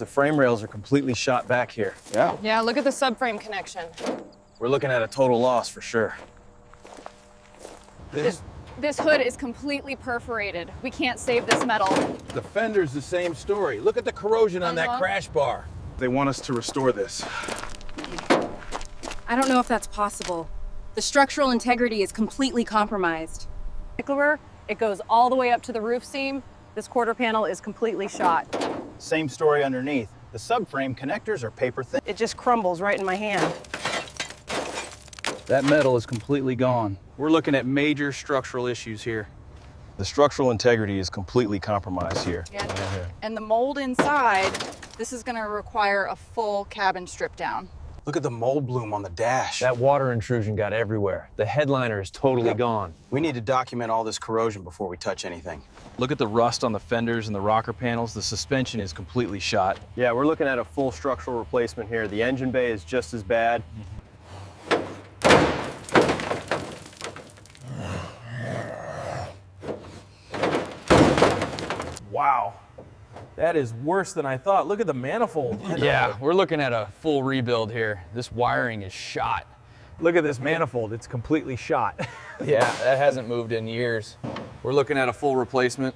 The frame rails are completely shot back here. Yeah. Yeah, look at the subframe connection. We're looking at a total loss for sure. This hood is completely perforated. We can't save this metal. The fender's the same story. Look at the corrosion on that crash bar. They want us to restore this. I don't know if that's possible. The structural integrity is completely compromised. Makeover, it goes all the way up to the roof seam. This quarter panel is completely shot. Same story underneath. The subframe connectors are paper thin. It just crumbles right in my hand. That metal is completely gone. We're looking at major structural issues here. The structural integrity is completely compromised here. Yeah. And the mold inside, this is gonna require a full cabin strip down. Look at the mold bloom on the dash. That water intrusion got everywhere. The headliner is totally gone. We need to document all this corrosion before we touch anything. Look at the rust on the fenders and the rocker panels. The suspension is completely shot. Yeah, we're looking at a full structural replacement here. The engine bay is just as bad. Wow. That is worse than I thought. Look at the manifold. Yeah, we're looking at a full rebuild here. This wiring is shot. Look at this manifold. It's completely shot. Yeah, that hasn't moved in years. We're looking at a full replacement.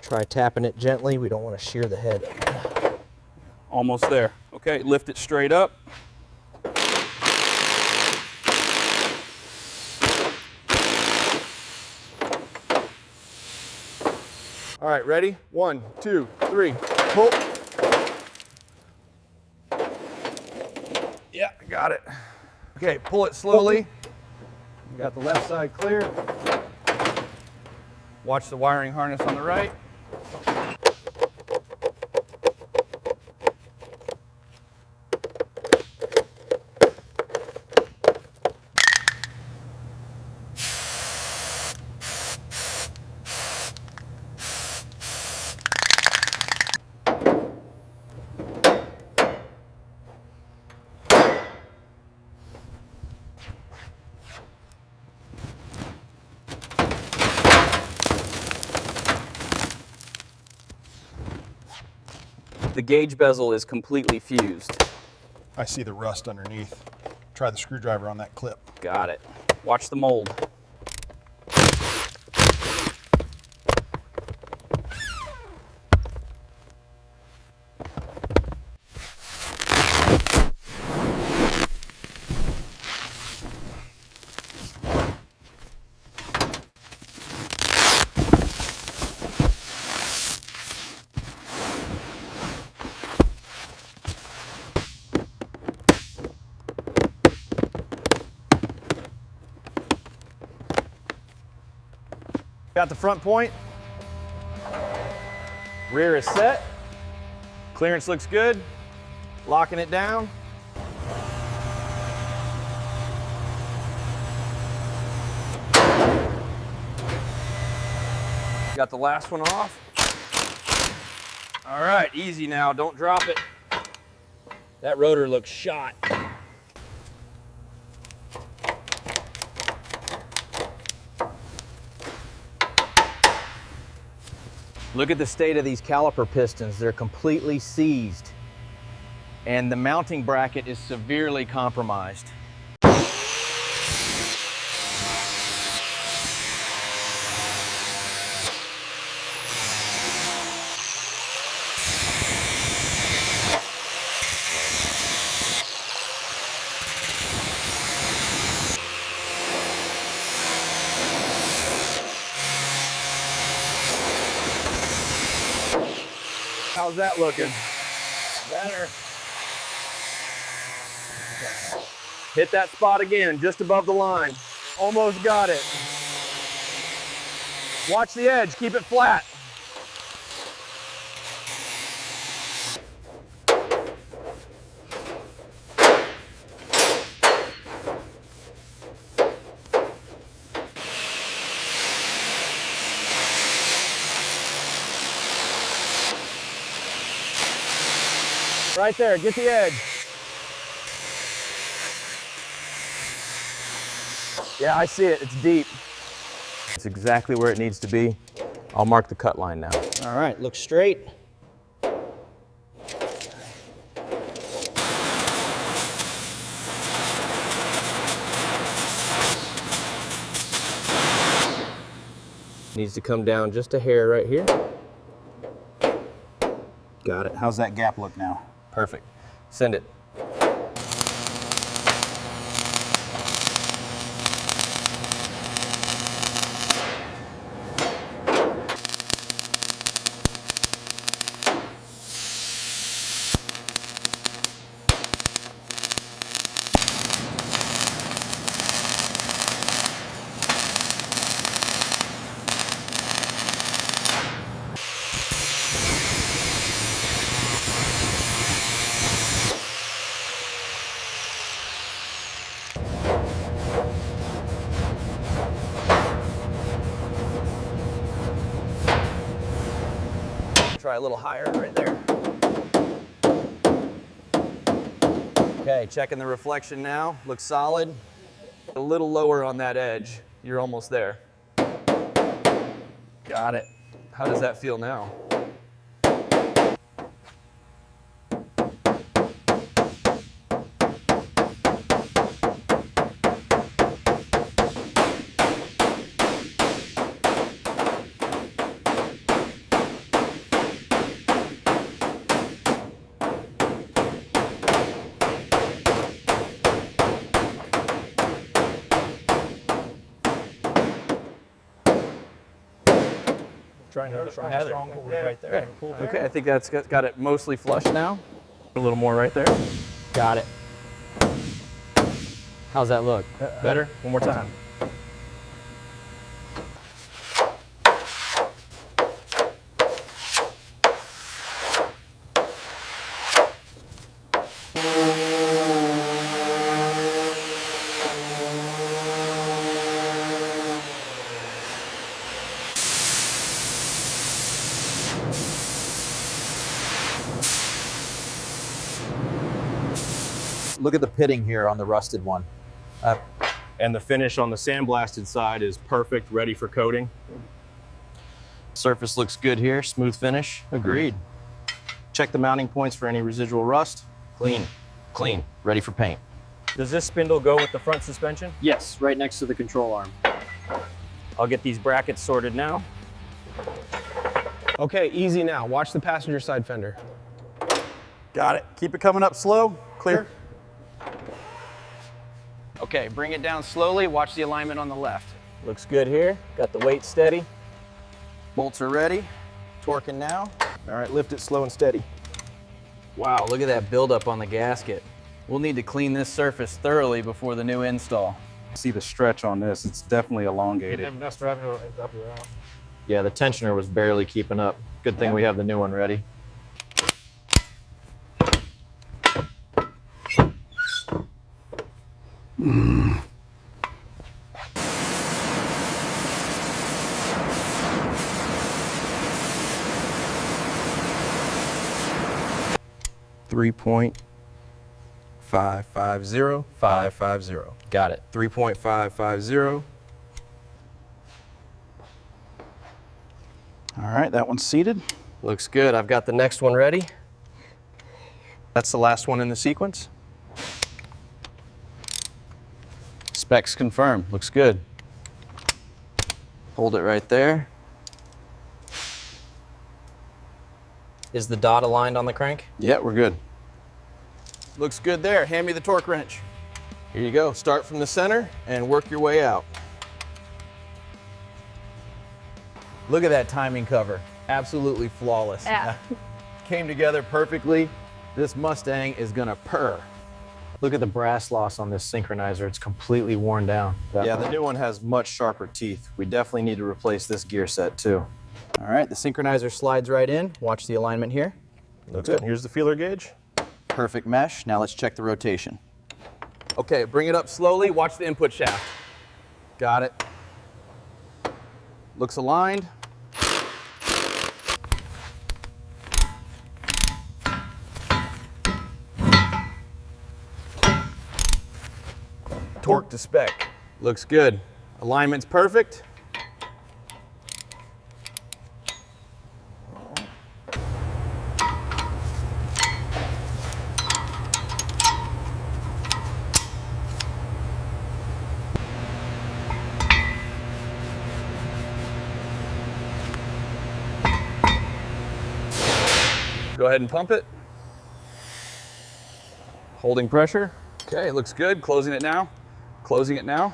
Try tapping it gently. We don't want to shear the head. Almost there. Okay, lift it straight up. All right, ready? 1, 2, 3, pull. Yeah, got it. Okay, pull it slowly. You got the left side clear. Watch the wiring harness on the right. The gauge bezel is completely fused. I see the rust underneath. Try the screwdriver on that clip. Got it. Watch the mold. Got the front point. Rear is set. Clearance looks good. Locking it down. Got the last one off. All right, easy now, don't drop it. That rotor looks shot. Look at the state of these caliper pistons. They're completely seized. And the mounting bracket is severely compromised. How's that looking? Better. Hit that spot again, just above the line. Almost got it. Watch the edge, keep it flat. Right there, get the edge. Yeah, I see it, it's deep. It's exactly where it needs to be. I'll mark the cut line now. All right, looks straight. Needs to come down just a hair right here. Got it. How's that gap look now? Perfect. Send it. Try a little higher right there. Okay, checking the reflection now. Looks solid. A little lower on that edge. You're almost there. Got it. How does that feel now? Trying to strong pull right there. Okay, I think that's got it mostly flush now. A little more right there. Got it. How's that look? Better? One more time. Look at the pitting here on the rusted one. And the finish on the sandblasted side is perfect, ready for coating. Surface looks good here, smooth finish. Agreed. Check the mounting points for any residual rust. Clean, clean, ready for paint. Does this spindle go with the front suspension? Yes, right next to the control arm. I'll get these brackets sorted now. Okay, easy now. Watch the passenger side fender. Got it. Keep it coming up slow. Clear. Okay, bring it down slowly. Watch the alignment on the left. Looks good here. Got the weight steady. Bolts are ready. Torquing now. All right, lift it slow and steady. Wow, look at that buildup on the gasket. We'll need to clean this surface thoroughly before the new install. See the stretch on this, it's definitely elongated. Yeah, the tensioner was barely keeping up. Good thing we have the new one ready. Mm. 3.550. Got it. 3.550. All right, that one's seated. Looks good. I've got the next one ready. That's the last one in the sequence. Specs confirmed, looks good. Hold it right there. Is the dot aligned on the crank? Yeah, we're good. Looks good there. Hand me the torque wrench. Here you go. Start from the center and work your way out. Look at that timing cover. Absolutely flawless. Yeah. Came together perfectly. This Mustang is gonna purr. Look at the brass loss on this synchronizer. It's completely worn down. Yeah, the new one has much sharper teeth. We definitely need to replace this gear set too. All right, the synchronizer slides right in. Watch the alignment here. Looks good. Here's the feeler gauge. Perfect mesh. Now let's check the rotation. Okay, bring it up slowly. Watch the input shaft. Got it. Looks aligned. Torque to spec. Looks good. Alignment's perfect. Go ahead and pump it. Holding pressure. Okay, it looks good. Closing it now. Closing it now.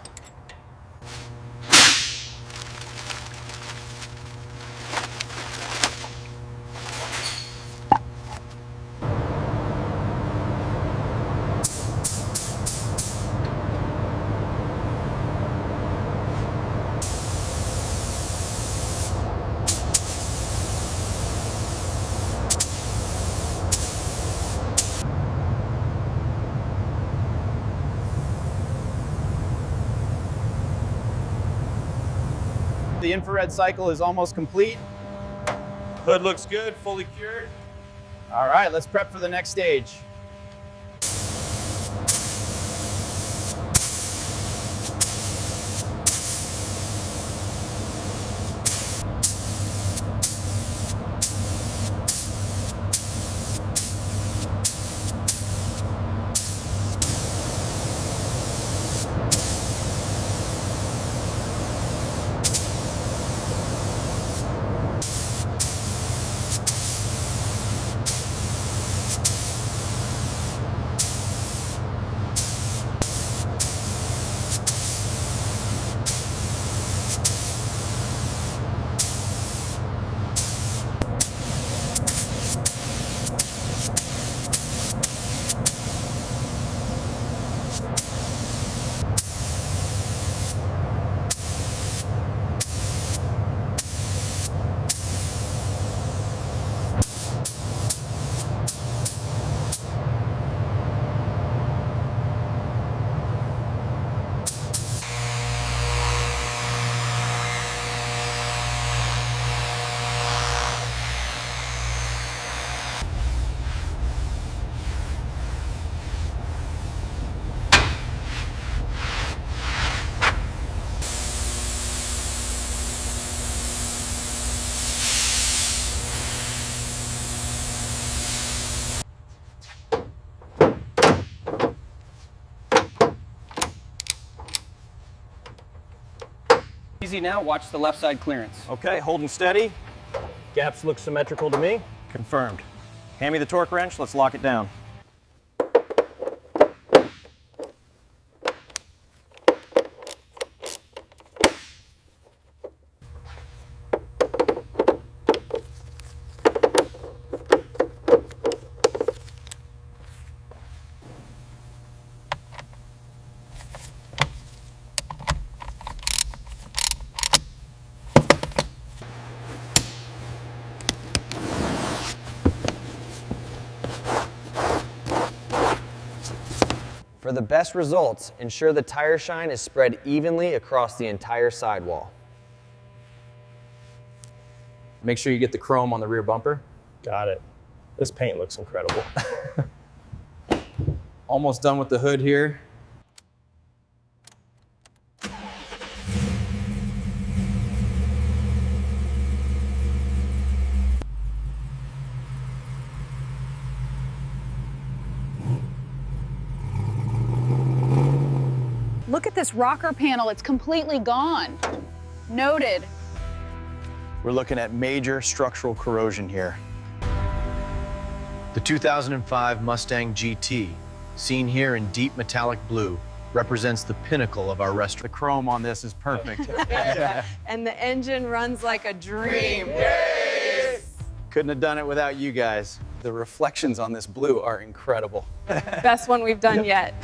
The infrared cycle is almost complete. Hood looks good, fully cured. All right, let's prep for the next stage. Easy now, watch the left side clearance. Okay, holding steady. Gaps look symmetrical to me. Confirmed. Hand me the torque wrench, let's lock it down. For the best results, ensure the tire shine is spread evenly across the entire sidewall. Make sure you get the chrome on the rear bumper. Got it. This paint looks incredible. Almost done with the hood here. Look at this rocker panel, it's completely gone. Noted. We're looking at major structural corrosion here. The 2005 Mustang GT, seen here in deep metallic blue, represents the pinnacle of our restoration. The chrome on this is perfect. And the engine runs like a dream. Couldn't have done it without you guys. The reflections on this blue are incredible. Best one we've done yet.